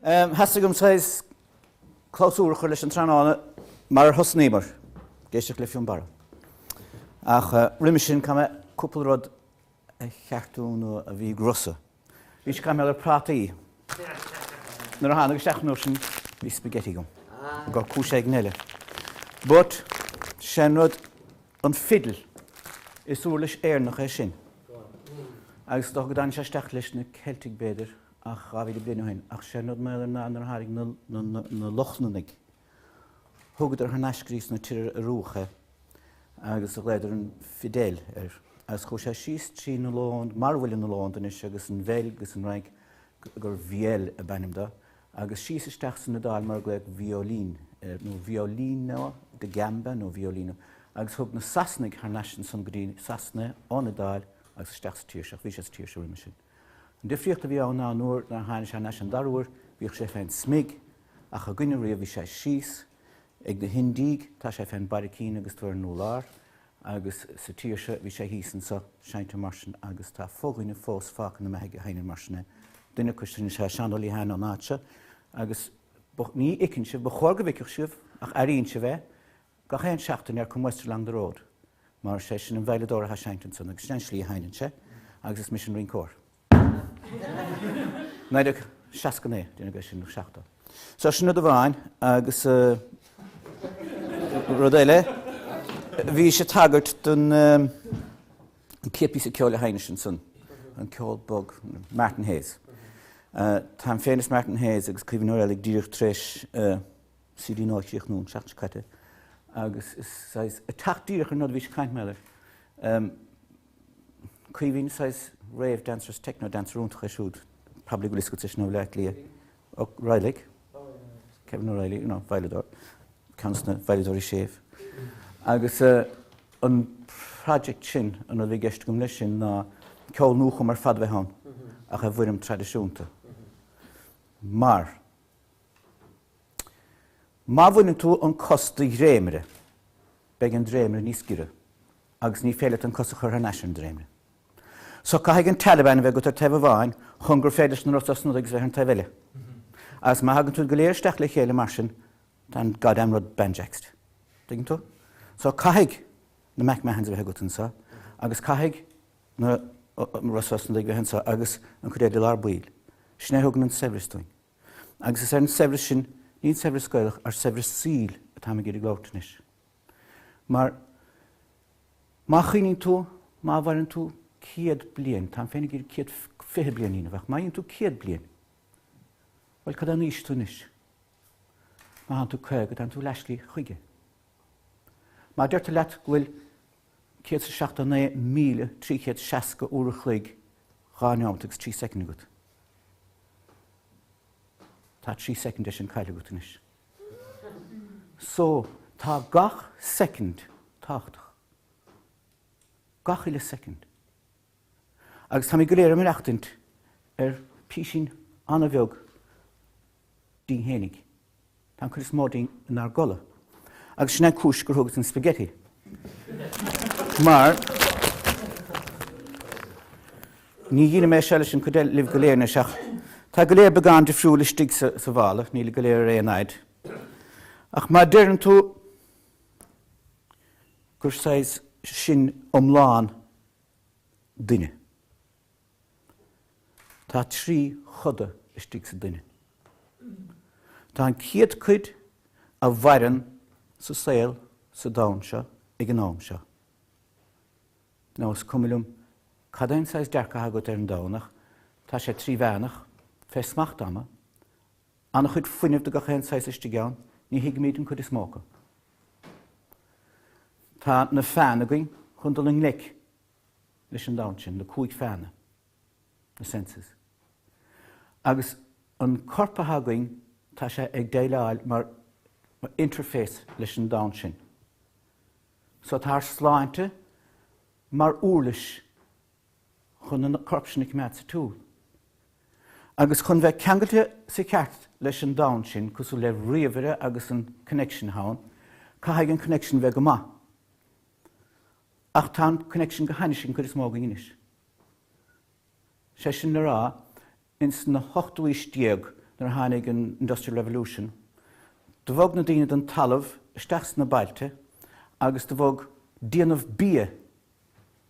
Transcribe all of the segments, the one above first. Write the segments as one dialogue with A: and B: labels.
A: Hasagum says closúr chuir leis an tránna mar thosnéimar géisteach le fiún bara. Ach riimi sin cuma cúpla rud a cheartún a bhí grosa. Bhí sé cam ar prátaí. Nar a hána seach nó sin bhí spaghetti gom. Go cúise ag neile. But sin rud an fidal is úr leis éarnach é sin. Agus do go dain seisteach leis na Celtic Peadar ach gabhí blianain ach sin rud mar na háigh na lochnanig. Thugad ar hanascrís na tíir a rúcha agus a léidir an fidéil as chu sé síos trí na lán, mar bhfuil na lán is agus an bhéil agus an raig gur bhéal a banimda agus síos isteach san na dáil mar go violín nó violín ná de gamba nó violín agus thug na sasnig hanascin san grí sasna an na dáil agus isteach sa tíirseach bhí sé tíirse riimi sin. An difriocht a bhí an ná nuair na hána se nas an darúir bhíoh sé féin smig ach a gine riamh bhí sé síos ag de hindíg tá sé féin baricín agus tuair nóláir agus sa tíirse bhí sé hísan sa seinte marsin agus tá fógaine fós fácan na meige haine marsine. Duine cuisin sé seanolí hána an áte agus ní icinn sibh ba chóir go bhiciúch sibh ach aíonn se bheith ga chéan seachtain ar cumhaiste lang de ród. Mar sé sin an bheiledóir a seintin san agus sin slí haine se agus is mis an rin cór. Naidir seacané duine go sin seachta. So sin a bháin agus rud éile bhí sé tagart don cépí sa ceol a haine sin san an ceol bog Martin Hayes. Tá féinas Martin Hayes agus cuimhin nuair ag díoch tréis sidí náitíoch nún seachcaite agus is a tachtdíoch ar nód bhí sé Caint meile. Cuimhin sais rave dancers, techno dancer iontach siúd probably go lisco sin nó leit lia Riley. Kevin O'Reilly, bhailedóir, cansna bhailedóirí séf. Agus an project sin an bhí gceist gom leis sin ná ceol núcha mar fadbheith ann ach a bhuirim traidisiúnta. Mar bhuiinn tú an costa dhréimire, beag an dhréimire níos gire, agus ní féile an costa chur hanas an dhréimire. So caithfidh an Taliban bheith go tar taobh bháin chungur féidir na rotas nó agus bheith an taobhile. As má hagann tú go léiristeach le chéile mar sin tan gadam rud benjext. Digin tú? So caithfidh na Machnamh bheith go sa agus caithfidh na rotas nó bheith sa agus an churéidir lár buil. Sné thugann an severistúin. Agus is an severis sin ní severis scoilech ar severis síl a tá gur glótanis. Mar má chuoinín tú, má bharann tú 100 bliain, tá féinnig gur 150 bliain ína bheith, má íonn tú 100 bliain. Wel, cad an níos tú níos. Má han tú cóig an tú leislí chuige. Má deirta leat bhfuil 169,360 úr chuig gáneamtagus 3 second gut. Tá 3 second sin caiile gut níos. So, tá gach second táchtach. Gach ile second. Agus tá mé go léir am reachtaint ar písin anna bheog dín hénig. Tá chuir smódín in ar gola. Agus sinna cúis gur thugus an spaghetti. Mar ní dhéana mé se leis an chudéil libh go léir na seach. Tá go léir beagán de friúla stig sa bhála, níla go léir réanaid. Ach má deireann tú gur sais sin omláin duine. Tá 3 chuda istigh sa duine. Tá an 100 cuid a bhaireann sa Ceol sa domhan seo ag an am seo. Ná is cumilum cadain sais dearcha agat ar an domhnach, tá sé 3 bheanach fé smacht ama, anna chud fuineh do go chéan sais istigh ann, ní hiag míid an chud is mócha. Tá na feanagain chun dul an lic leis an domhan sin, na 5 feanna, na senses. Agus an corpa hagain tá sé ag déileáil mar interface leis an domhan sin. So tá sláinte mar úrlis chun an corp sin ag mead sa túl. Agus chun bheith ceangailte sa ceart leis an domhan sin cosú le riamhire agus an connection hán, caithfidh an connection bheith go maith. Ach tá connection go haine sin chud is móga inis. Sé sin na rá ins na 8 stiag nar tháinig an Industrial Revolution, do bhog na daoine don talamh isteach na bailte, agus do bhog déanamh bia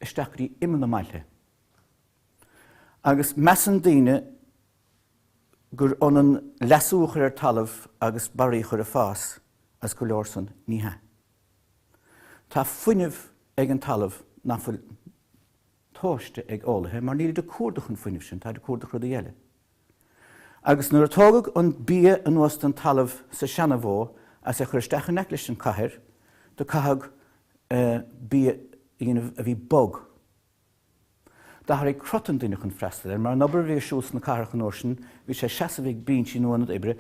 A: isteach í imime na mailte. Agus meas an daoine gur onan lesúchar talamh agus baríochar fás as go leor san níthe. Tá fuinneamh ag an talamh ná fuil tóiste ag áirithe, mar níl de cuardach an fuinneamh sin, tá de cuardach rud a dhéile. Agus nuair atógadh an bia an uast an talamh sa seanna bhó as a chur isteach an eiclis an cathair, do cathag bia a bhí bog. Da har ag crotan duine chun freistal, mar an obair bhí siús na carach an orsin, bhí sé seasamh bín sin Ionad Ibre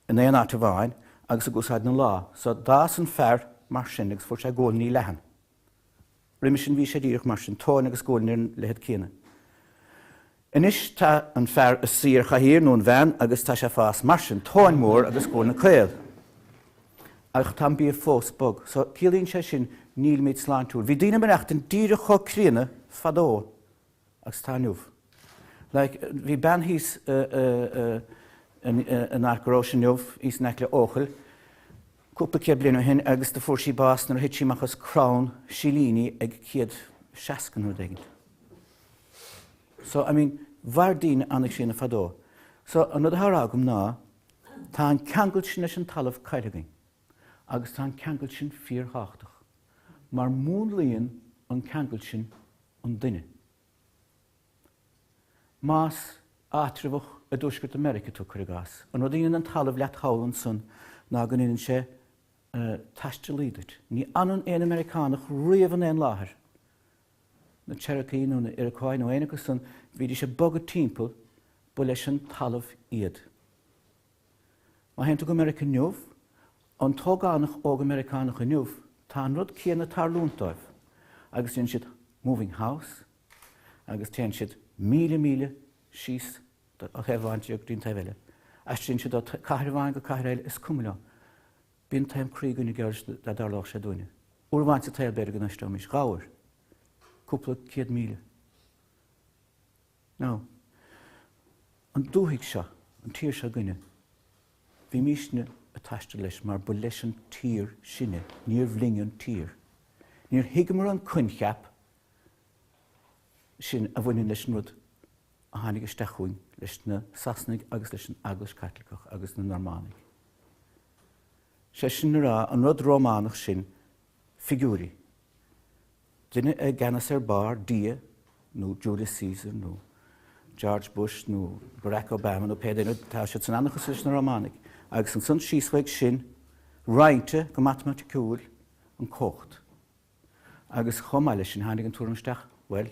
A: in Ionad Bhain agus a gúsáid na lá. So dás an fearr mar sin agus fuair sé ggóil ní lehan. Riimi sin bhí sé díreach mar sin tóin agus ggóil níor lehead cíine. Inis tá an fearr a sír chathír nó an bhean agus tá sé fás mar sin tóin mór agus ggóil na Ceol. Ach tá bí fós bog. So cílíonn sé sin níl míid sláintúil. Bhí daoine maireachta an díreach cho críanna fadó agus tániuh. Bhí ben hís an arcaróisian niuh ís neicla óchail, cúpla céad bliana hin agus de fuair sí bás nar hit sí machas crán sílíní ag céad 60 nó daigint. So, bhar daoine annig sin na fadó. So, an rud agam ná, tá an ceangail sin leis an talamh cairiging, agus tá an ceangail sin fíorthachtach. Mar múnlaíonn an ceangail sin an duine. Más átribhach a dúsgurt America tú chuir gas. An rud íon an talamh leat hálann san ná gan íonn sé taiste lídait. Ní anan éon Americánach riamh an éon láthair. Na Cherokee nó na Iroquois nó éanacha san bhí sé bogad timpeall bu leis an talamh iad. Má hénta go America niuh, an tógánach óg Americánach a niuh, tá an rud céanna tarlúntáibh, agus tíonn siad moving house, agus tíonn siad míle síos a chebhhainte ag Iontaoibheile. As tíonn siad caithreabháin go caithréil is cumile. Bíonn taim críúna geirs de darlách sé dúine. Uairhaint a tailbéir go naistóm is gáir. Cúpla 100,000. No. An dúthaigh seo, an tír seo gine, bhí mísne a taiste leis mar bu leis an tír sinne, níor bhlinge an tír. Níor higamar an cuincheap sin a bhainn leis an rud a tháinig isteachúin leis na Sasnaigh agus leis an agus Caitlicach agus na Normánaigh. Sé sin rá an rud Rómánach sin figúri. Duine a gceannas bar dia nó Julius Caesar nó George Bush nó Barack Obama nó Peadar tá sé san annachas leis na Rómánach. Agus an san síosfuig sin roiinte go matematicúil an cócht. Agus chomáile sin tháinig an túramsteach, well,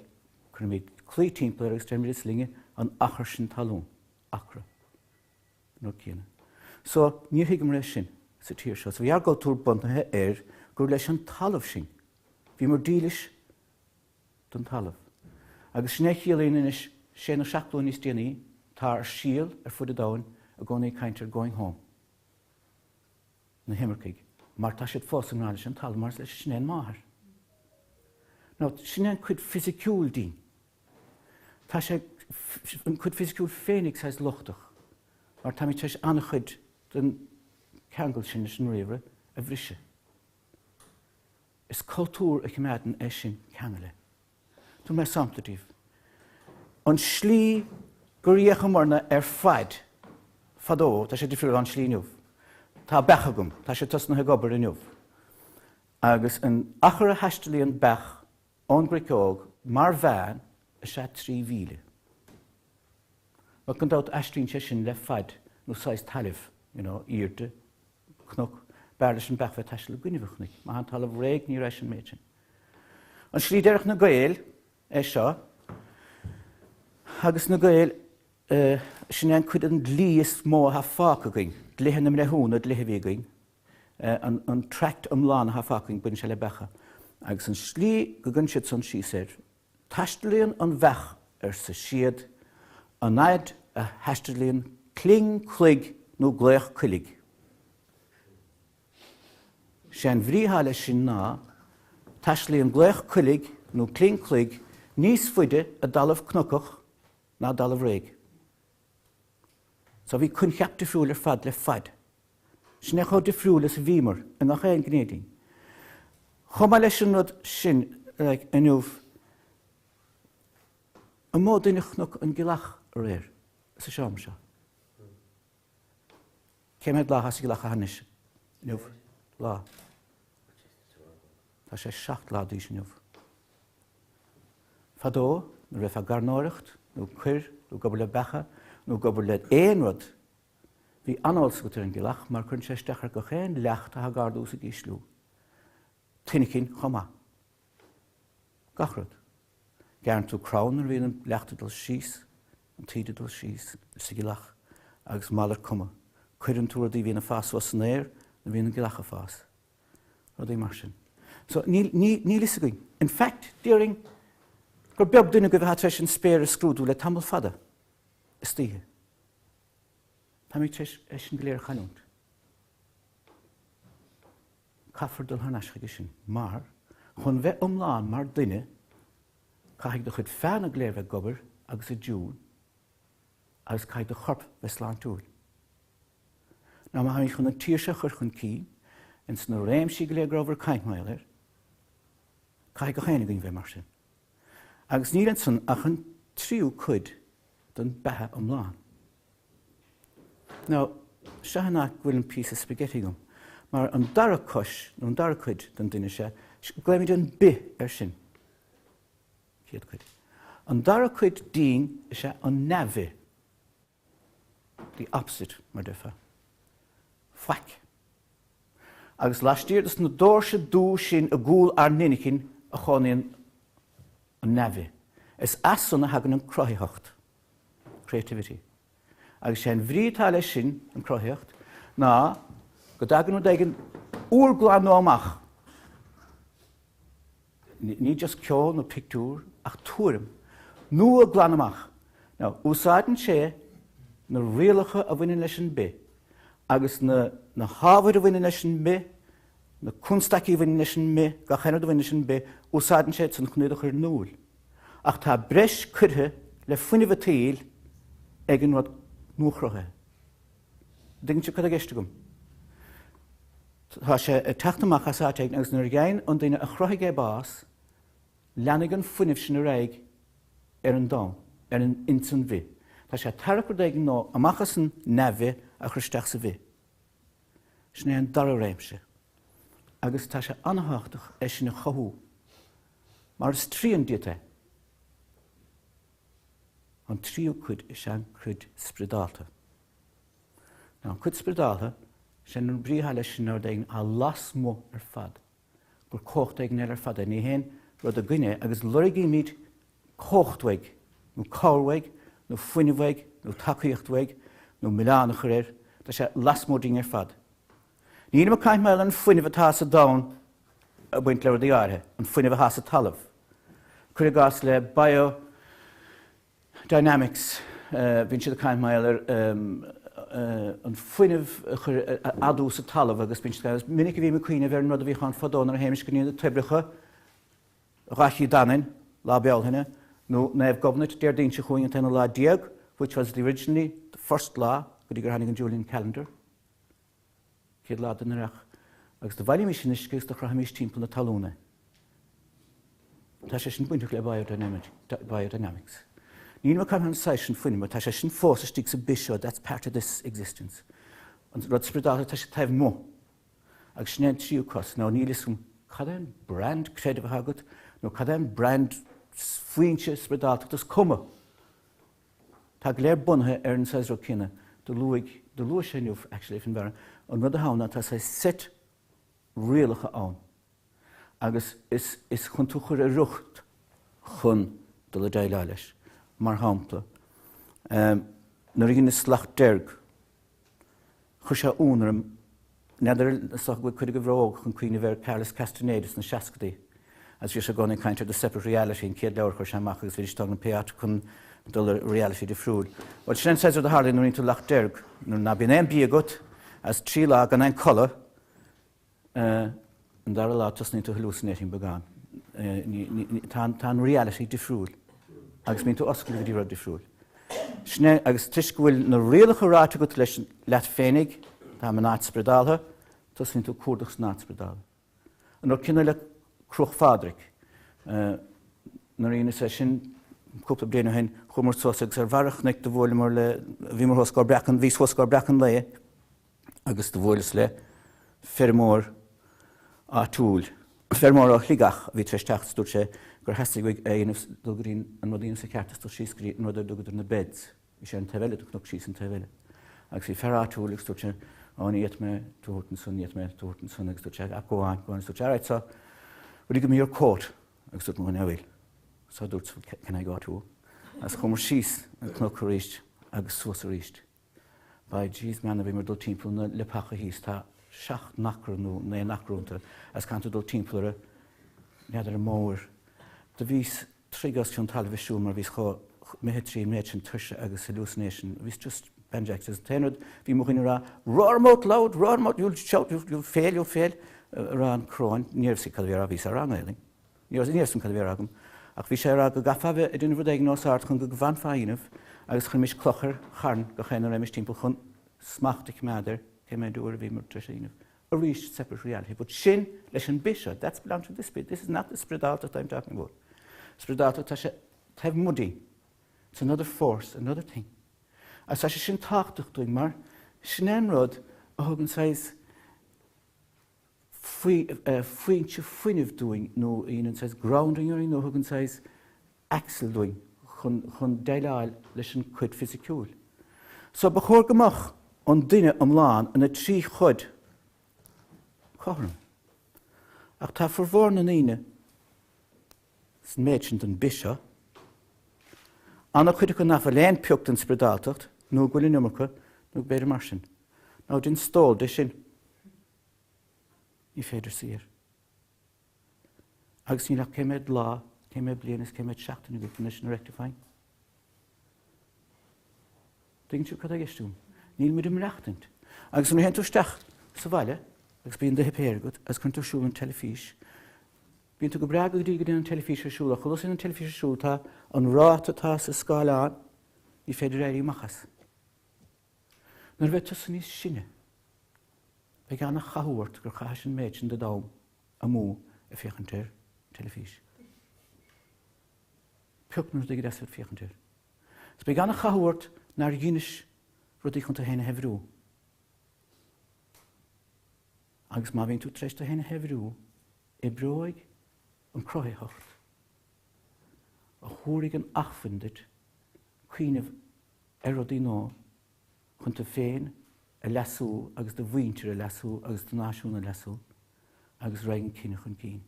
A: chun míid clí timpeall agus téirmid is linge an achar sin talún, acra, nó cíanna. So, ní hiigim leis sin sa tír seo. So, bhí ar go túr buntathe gur leis an talamh sin. Bhí mar dílis don talamh. Agus sinné chiallaíonn is sé na seaachlún níos déanaí, tá ar síal ar fud a dáin a gcónaí Caint going home. Na himmarcaigh. Mar tá siad fós an ráis an talamh mar leis sinné máthair. No, sinné cuid fisiciúil dín. Tá sé an cuid fisiciúil féinnig sais lochtach. Mar tá míid teis annach chuid den ceangail sin leis an riamhre a bhrise. Is cultúr a chimeadan é sin ceangaile. Tú mé samtatíh. An slí gur dhécha marna ar fad, fadó, tá sé difriúil an slí niuh. Tá bechagum, tá sé tosnathe gobar a niuh. Agus an achar a heistelíon bech ón Gricóg mar bhean a sé 3,000. Ba gan dát eistríonn sé sin le fad nó 6 talamh, íirde, cnoc, bear leis an bech bheith teiste le guinehachnig, má an talamh réig ní reis an méid sin. An slí deireach na Gael é seo, agus na Gael sin an cuid an líos mó ha fácagaing, dlithe na mrethúna dlithe bhígaing, an tract amlána ha fácagaing buin se le becha. Agus an slí go gunn siad san síosair, taistelíonn an bhech ar sa siad, an naid a heistelíonn cling chuig nó gléoch cuilig. Sé an bhríthá sin ná, taistelíonn gléoch cuilig nó cling chuig níos fuide a dalamh cnocach ná dalamh réig. So bhí chun cheap difriúil fad le fad. Sna chó difriúil is bhímar in nach chéan gnédaí. Chomá leis an rud sin inniuh an mód duineachnach an gilach réir sa seom seo. Céimiid lá has gilach a hanis. Inniuh lá. Tá sé 7 lá dís inniuh. Fadó, nó raibh a garnóireacht, nó cuir, nó gobar le becha, nó gobar le éon rud. Bhí análsa go an gilach, mar chun sé stechar go chéin leachta a gardú sa gíslú. Tinnicín chomá. Gachrod. Gearn tú crán ar bhíon an leachta dul síos, an tíide dul síos, sa gilach, agus málar cuma. Cuirann tú rudí bhíon a fás was an éir, na bhíon an gilach a fás. Rudí mar sin. So, ní lisa going. In fact, during gur beag duine go bheit treis an spéir a scrúdú le tamil fada. Is títhe. Tá mí treis sin gléir chaúnt. Caafar dul hanascha go sin. Mar, chun bheith omláin mar duine, caithigh do chud feann a gléir bheith gobar agus a dún, agus caithigh do chorp bheith sláán túil. Ná má haí chun an tíirse chur chun cí, ins na réim sí gléir grobar Caint mailir, caithigh go chéine going bheith mar sin. Agus ní an san ach an tríú cuid don bethe omláin. Now, se hana bhfuil an píos of spaghetti gom, mar an dara cos, nó an dara cuid don duine sé, gléimid an bi sin. Ciad cuid. An dara cuid dín is sé an nefi. The opposite, mar defa. Faic. Agus lastíir is na dóirse dú sin a gúil ar ninicin a chonaíon an nefi. Is asan a hagan an crothaíocht. Creativity. Agus sé an bhrítá lei sin an crothaíocht, ná go dagan ó dagan úrgláán nó amach. Ní just ceol nó pictúr ach túrim. Nó a gláán amach. Ná, úsáidan sé na rialacha a bhaine leis an bé, agus na hábhair a bhaine leis an bé, na cúnstaí a bhaine leis an bé, ga chéanad a bhaine leis an bé, úsáidan sé san chnuadach ar núil. Ach tá breis curthe le fuineh tíl ag an rud nuachrothe. Dingin sé cad a gceiste gom. Tá sé teachtamach as áteag agus nuair gceann an duine a chrothaigh é bás, leannig an fuineh sin a réig ar an dám, ar an insan bhí. Tá sé tarach ag nó amachchas an nefi a chruisteach sa bhí. Sné an dara réimse. Agus tá sé anhachtach é sin a chothú. Mar is trí an diete. An tríú cuid is an cuid spioradálta. Ná an cuid spioradálta sin an bríomh leis sin ar daon a las mó ar fad. Gur cócht ag ar fad. Ní héin rud a gcuine agus luirigí míad cóchthaig, nó cáirhaig, nó fuinehhaig, nó tacaíochthaig, nó milánach ar éir, tá sé las mó dín ar fad. Ní a Caint maiil an fuineh atá sa dán a buint le rudí áirithe, an fuineh atá sa talamh. Cuir gás le biodynamics, bhíonn siad a Caint maiil an fuineh adú sa talamh agus bíonn siad minic a bhí me cuioine bhar an rud a bhí chun fadón ar héimis go níon treibheacha, raithí danin, lá bealthaine, no nef government der dyn se chuin ten la diag, which was originally the first law, gyda gur hannig an Julian calendar. Ciad lá dyn arach. Agus da bhaile mis sin isgus da chrach mis timp na talúna. Tá sé sin buintach le biodynamics. Ní ma cam an sais sin fuinim, tá sé sin fós a stig sa bisio, that's part of this existence. An rod spioradálta tá sé taibh mó. Agus snéad tríú cos, ná nílisum cadam brand creidimh hagat, nó cadam brand fuinse spioradálta tas cuma. Tá léir bunthe ar an saisró cinna, do luig sé nuh actually fin bhar, an rud a hána tá sé set rialacha ann. Agus is chun tú chur a rucht chun do le déile leis, mar hámpla. Nuair gin is slacht derg, chu sé únarm, neidir soch go chuig go bhróg chun cuioine bhar Carlos Castanedas na seascadaí. As bhí sé gcónaí Caint the separate reality in céad leabhar chu sé amach agus bhí stag na Peadar chun dul reality de friúil. Well, sin says the hardly nuair tú lach derg, nuair na bíon éon bíagat as trí lá gan éon colla, an dar lá tus ní tú hallucinating began. Tá reality de friúil, agus mín tú oscail go dtí rud de friúil. Sne agus tuisgúil na rialacha ráte go leis leat fénig, tá man náid spioradálta, tus hín tú cuardach náid spioradálta. An or cinna le cruch fádric. Nar ína sé sin cúpla bliana hain chumar sósaigh ar bharachnic do bhfuil mar le bhí mar hoscáir brechan, bhí hoscáir brechan le agus do bhfuilas le fermór á túil. Fermór á chligach bhí treisteach dúirt sé gur heastigh éanamh dulgurín an modíanamh sa ceartas do síoscarí nó dúgadar na beds. Bhí sé an taibhile do cnach síos an taibhile. Agus bhí ferrá túlaigh dúirt sé iad me túirtan sun, iad me túirtan sun agus dúirt sé a goháin dúirt aráid sa bhfuil go mí ar cót agus dúirt mo nehfuil. Sa dúirt cena gá tú. As chumar síos an cnach ríist agus suas a ríist. Ba dís meanna bhí mar dul timppla na le pacha híos tá 7 nachrúnú na nachrúnta as canta dul timppla neadar a mór. De vís trígas chun talvisisiú mar vís cho methe trí méid an tuise agus hallucination. Vís just benject as tenod hí mo chuine rá roar loud, you'll shout, you'll fail, rá an croin, níor sí cadvéar a vís a rangailing. Níor sem cadvéar agam. Ach vís sé rá go gafafeh a dúna bhd ag nósart chun go bhain fáinmh agus chun mis clochar charn go chéanna réimiis timppla chun smachtaigh Pheadair cé mé dúir a bhí mar trísinmh. A reached separate reality. But sin leis an bisha, that's belong to this bit. This is not the spioradálta I'm talking about. Spioradálta tá sé taibh mudí. It's another force, another thing. As tá sé sin táchtach doing mar, sin rud a thugann says fuinte fuineh doing, no Ionad says grounding or no thugann says axel doing, chun deileáil leis an cuid physiciúil. So ba chóir gomach an duine amláin an a trí chud Chorm. Ach tá formhór na níine san méidint an bisha, anna chuide go nafa léon peocht an spioradáltacht, nó ghuiile numarcha, nó beidir mar sin. Ná din stól de sin í féidir sír. Agus ní le céimiid lá, céimiid blianas, céimiid seachtainna go fina sin rectifying. Ding tú cad ag istúm. Níl muid im reachtant. Agus an hen túisteach sa bhaile, agus bíon de hepéirgad, as chun tú siúil an telefís. Bíon tú go breag go dtí go dtí an telefís a siúil, a chulas in an telefís a siúil tá an ráta tá sa scáileán í féidir éirí machas. Nar bheith tusa níos sinne. Be gan na chahuairt gur chais an méid sin de dám a mú a fiochantéir telefís. Peochnúr de go deasfad fiochantéir. Be gan na chahuairt nar dhéanais rudí chun a héna hebrú. Agus má bhíonn tú treiste héna hebrú I bróig an crothaíocht. A thuaigh an achfindid cuiineh rudí ná chun ta féin a leasú agus do bhaintear a leasú agus do náisiún a leasú agus raigh an cinech an cín.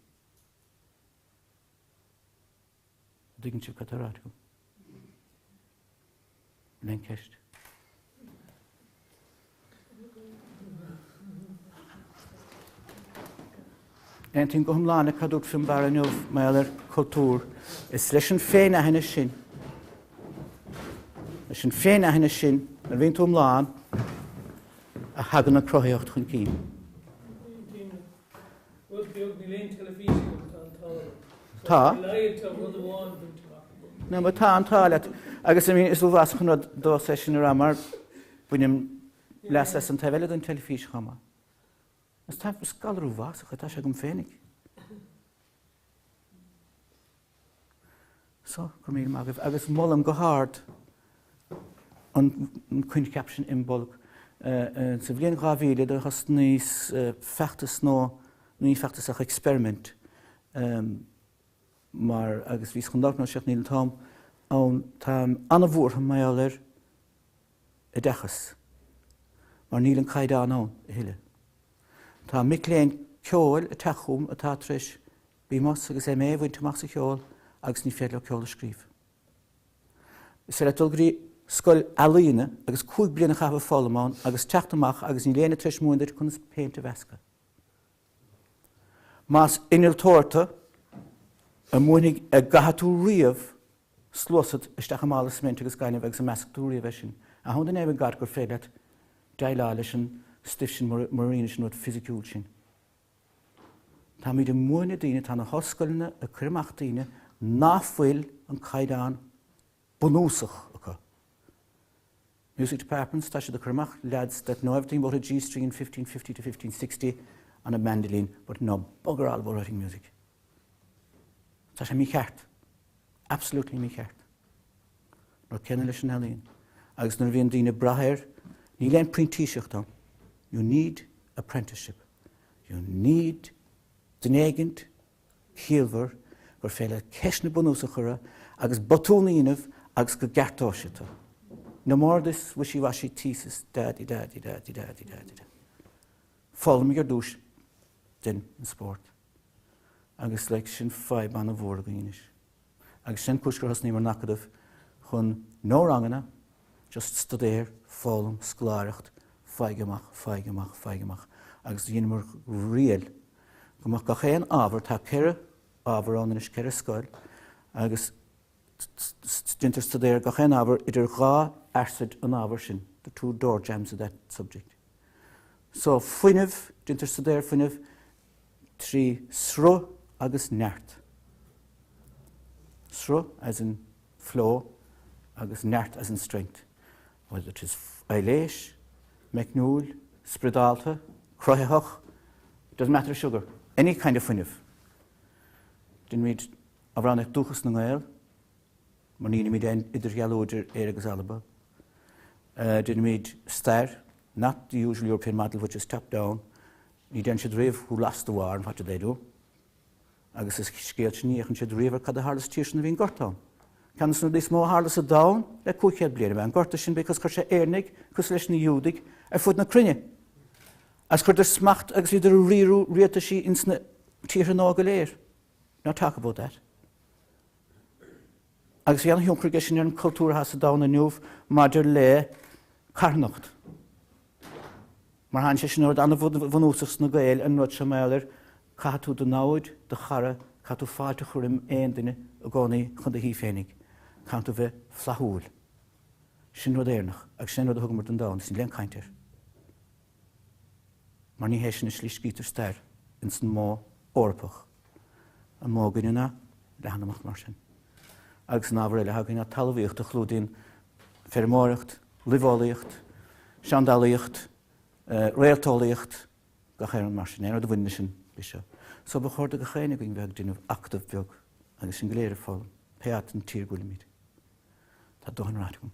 A: Digann tú catarátú. Len ceist. Einting go thomlána cadút fin bara nuamh maidir cultúr is leis an féin a hena sin. Leis an féin a hena sin, ar bhíonn tú mláán a hagan na crothaíocht chun cín. Tá? No, but tá an táile. Agus is bhás chun dó sé sin ar mar buinem leas an taibhile an telefís chama. As tá scalarú bhás a tá sé go fénig. So, go mí magah. Agus mollam go hard an cuin caption in bolg. Sa bblion ghábhíle de chas níos feachtas nó ní feachtasach experiment. Mar agus vís chun dána seach níl tám an tá anna bhórtha maiáir a dechas. Mar níl an caiidán ann a hiile. Tá miléon ceol a techúm atá tris bí mas agus mé bhaint amach sa ceol agus ní féad le ceol a scríb. Is le dulgurí scoil Ealaíonn agus 5 bliana Acadamh Fódhla agus teachtamach agus ní léana tris múidir chun péinte bheasca. Más Iontaoibheas a muinnig a gahatú riamh slosad isteach amála smint agus gaiineh agus a measctú riamh sin. A hon den éimh gad gur féad deilá leis an stiff sin marine sin nó physiciúil sin. Tá míad a muine daoine tá na hoscoilne a cuireamach daoine náfuil an caiidán bunúsach acu. music departments, tá sé do chumach, lads that know everything about a G string in 1550 to 1560 and a mandolin, but no bugger all about writing music. Tá sé mí cheart. Absolutely mí cheart. Nor cenne leis an Ealaíon. Agus nor bhíon daoine brathair, ní leon príomhtaoiseach dom. You need apprenticeship. You need den éigent cíalmhar gur féile ceisna bunúsa chura agus botúna inmh agus go gartáisita. No more this wishy-washy thesis, daddy. Follow me your douche, den in sport. Agus like sin faoi ban Mhuirne go inis. Agus sin puisgur has nímar Acadamh chun nó rangana, just studéir, fólam, scláireacht, feigeamach. Agus dhéanamar rial. Gomach go chéan ábhar tá ceire ábhar an inis ceire scoil, agus dinter studéir go chéan ábhar idir gá airsid an ábhar sin, the two door jams of that subject. So fuinmh, dinter studéir fuinmh, trí sro agus neart. Sro as in flow, agus neart as in strength. Whether it is eiléis, Machnamh, spioradálta, traidisiúnta, doesn't matter sugar, any kind of fuinmh. Didn't read around it dúchas na Gael, mar nína míid idir gealóidir agus alba. Didn't read star, not the usual European model which is top down. Ní den siad réamh who lost the war and what did they do? Agus is scéal sin níochan siad réamh cad a hálas tíir sin a bhíon gortán. Can san dí smó hálas a down, le cúchéad bliana bheith an gorta sin because chuir sé éarnig, cos leis na dúdig ar fud na crinne. As chuir de smacht agus idir riú riata sí ins na tíir an ága léir. Now talk about that. Agus bhí an hiúmcraige sin ar an cultúr has a down a nuamh maidir le carnacht. Mar han sé sin ar anna bhanúsachs na Gael an rud sem méidir catú do náid, de chara, catú fáilte churim éon duine a gánaí chun de hí féinnig. Cantú bheith flahúil. Sin rud éarnach, agus sin rud a thugamar an dáin, sin leon caintir. Mar ní hééis sin is lí scítar stair in san mó orpach. An mó gine le hanamach mar sin. Agus an ábhar eile hagann talmhaíocht a chlúdaín fearmóireacht, libhálaíocht, seandálaíocht, réaltólaíocht, go chéir an mar sin, éar a bhaine sin bhí. So ba chuirda go chéine going bheag duineh Acadamh beag agus sin go léir fáil, peat an tír gúla míid. Tá dóhan ráit gom.